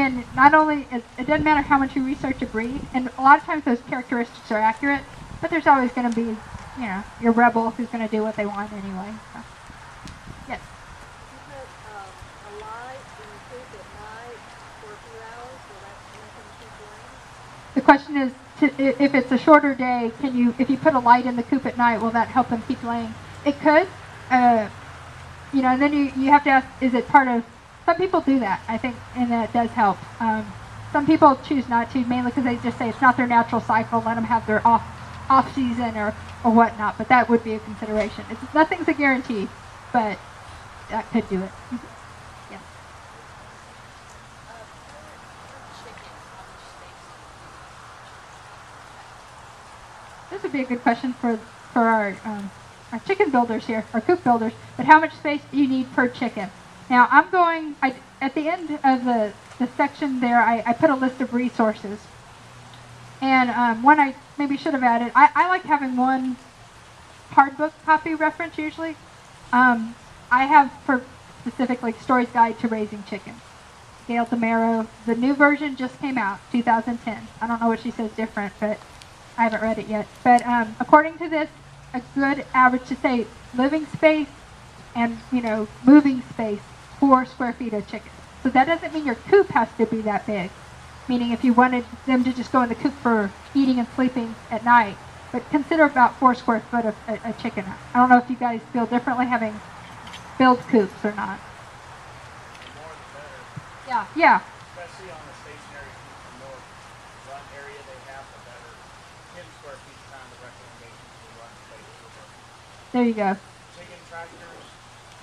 again, not only, it doesn't matter how much you research a breed, and a lot of times those characteristics are accurate, but there's always going to be, you know, your rebel who's going to do what they want anyway. So. Yes? If you put a light in the coop at night for a few hours, will that make them keep laying? The question is, if it's a shorter day, if you put a light in the coop at night, will that help them keep laying? It could. You know, and then you have to ask, is it part of, some people do that, I think, and that does help. Some people choose not to, mainly because they just say it's not their natural cycle, let them have their off season or whatnot, but that would be a consideration. Nothing's a guarantee, but that could do it. Yeah. This would be a good question for our chicken builders here, our coop builders, but how much space do you need per chicken? Now at the end of the section there, I put a list of resources. And one I maybe should have added, I like having one hard book copy reference usually. I have for specifically Story's Guide to Raising Chickens. Gail DeMero, the new version just came out, 2010. I don't know what she says different, but I haven't read it yet. But according to this, a good average to say living space and, you know, moving space, 4 square feet of chicken. So that doesn't mean your coop has to be that big. Meaning if you wanted them to just go in the coop for eating and sleeping at night, but consider about 4 square foot of a chicken. I don't know if you guys feel differently having built coops or not. The more the better. Yeah, yeah. Especially on the stationary coop, the more run area they have, the better. 10 square feet is kind of the recommendation for run space. There you go. Chicken tractors,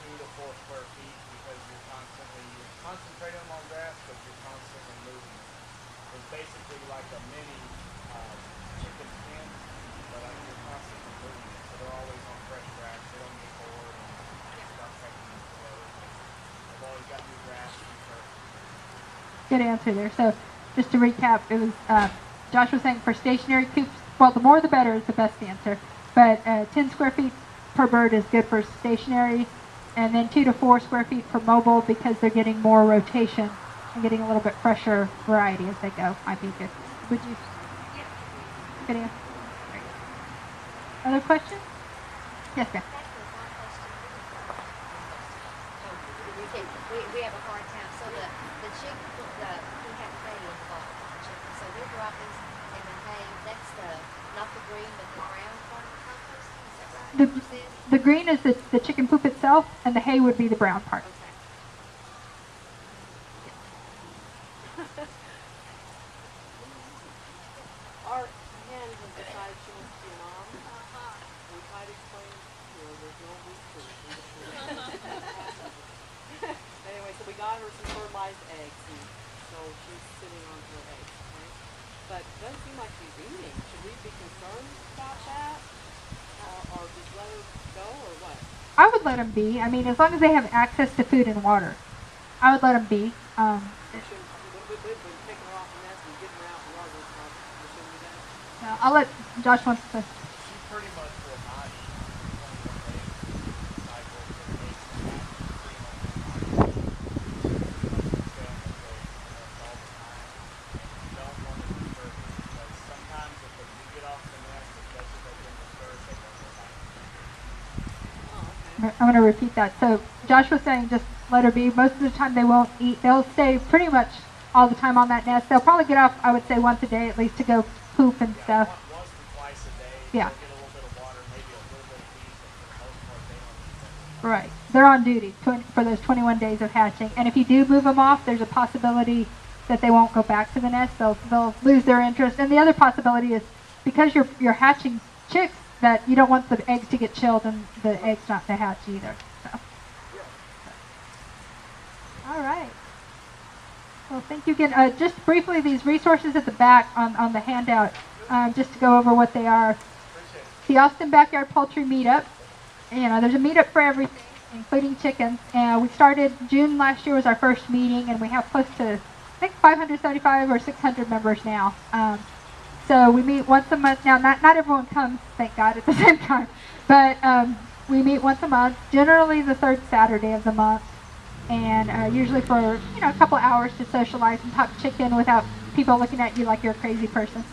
2 to 4 square feet, because you're concentrating them on grass, but you're constantly moving them. It's basically like a mini chicken pen, but you're constantly moving it, so they're always on fresh grass. They don't get bored and start taking them away. They've always got new grass and turf. Good answer there. So just to recap, it was Josh was saying for stationary coops, well, the more the better is the best answer. But 10 square feet per bird is good for stationary, and then 2 to 4 square feet for mobile because they're getting more rotation and getting a little bit fresher variety as they go. Might be good. Would you? Good answer. Great. Other questions? Yes, ma'am. We have a hard time. So the chicken, we have hay involved in the chicken. So we're dropping in the hay. That's not the green, but the brown part of the composting. Is that right? The green is the chicken poop itself, and the hay would be the brown part. Okay. Our hen has decided she wants to be a mom. We try to explain, there's no weak truth. Anyway, so we got her some fertilized eggs, and so she's sitting on her eggs, right? But it doesn't seem like she's eating. Should we be concerned about that? Or just let her go, or what? I would let them be. I mean, as long as they have access to food and water, I would let them be. We've been taking her off the nest and getting her out in the yard and stuff. We shouldn't do that? No, I'll let Josh wants to. She pretty much will not eat for 21 days cycle for the eggs and hatch and pretty much stay on the plate all the time. And you don't want to disturb her because sometimes if they do get off the nest, especially if they've been disturbed, they don't go back. I'm going to repeat that. So Josh was saying just let her be. Most of the time they won't eat. They'll stay pretty much all the time on that nest. They'll probably get off, I would say, once a day at least to go poop and stuff. Once or twice a day. Yeah. They'll get a little bit of water, maybe a little bit of feed, but for the most part they don't eat that. Right. They're on duty for those 21 days of hatching. And if you do move them off, there's a possibility that they won't go back to the nest. They'll lose their interest. And the other possibility is because you're hatching chicks, that you don't want the eggs to get chilled and the eggs not to hatch either. So. All right. Well, thank you again. Just briefly, these resources at the back on the handout, just to go over what they are. The Austin Backyard Poultry Meetup. You know, there's a meetup for everything, including chickens. And we started, June last year was our first meeting, and we have close to, I think, 575 or 600 members now. So we meet once a month. Now, not everyone comes, thank God, at the same time. But we meet once a month, generally the third Saturday of the month. and usually for a couple hours to socialize and talk chicken without people looking at you like you're a crazy person.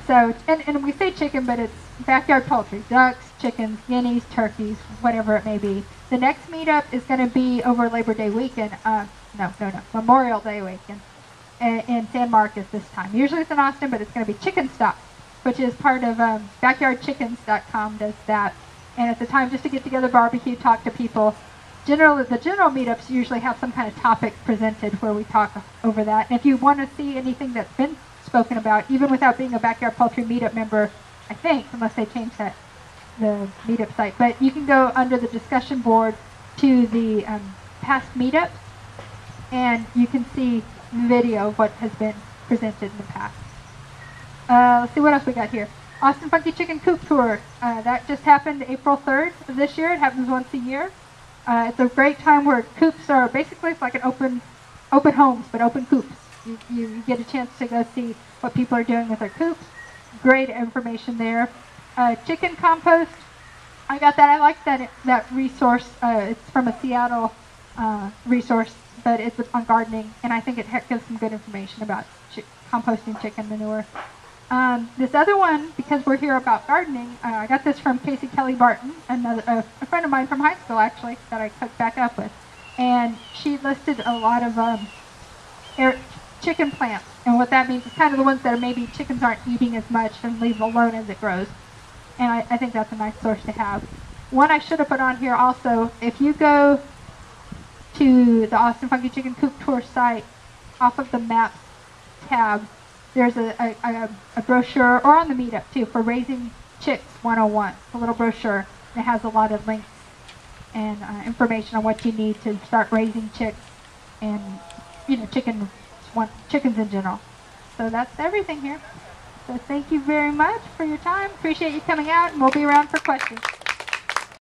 So, and we say chicken, but it's backyard poultry, ducks, chickens, guineas, turkeys, whatever it may be. The next meetup is going to be over Labor Day weekend, Memorial Day weekend in San Marcos this time. Usually it's in Austin, but it's going to be Chicken Stop, which is part of backyardchickens.com does that. And it's a time just to get together, barbecue, talk to people. The general meetups usually have some kind of topic presented where we talk over that. And if you want to see anything that's been spoken about, even without being a Backyard Poultry Meetup member, I think, unless they change the meetup site, but you can go under the discussion board to the past meetups, and you can see video of what has been presented in the past. Let's see what else we got here. Austin Funky Chicken Coop Tour. That just happened April 3rd of this year. It happens once a year. It's a great time where coops are basically, it's like an open homes, but open coops. You get a chance to go see what people are doing with their coops. Great information there. Chicken compost. I got that. I like that resource. It's from a Seattle resource, but it's on gardening, and I think it gives some good information about composting chicken manure. This other one, because we're here about gardening, I got this from Casey Kelly Barton, a friend of mine from high school, actually, that I cooked back up with. And she listed a lot of chicken plants. And what that means is kind of the ones that maybe chickens aren't eating as much and leave alone as it grows. And I think that's a nice source to have. One I should have put on here also, if you go to the Austin Funky Chicken Coop Tour site, off of the Maps tab, there's a brochure, or on the meetup too, for Raising Chicks 101. It's a little brochure that has a lot of links and information on what you need to start raising chicks and chickens in general. So that's everything here. So thank you very much for your time. Appreciate you coming out, and we'll be around for questions.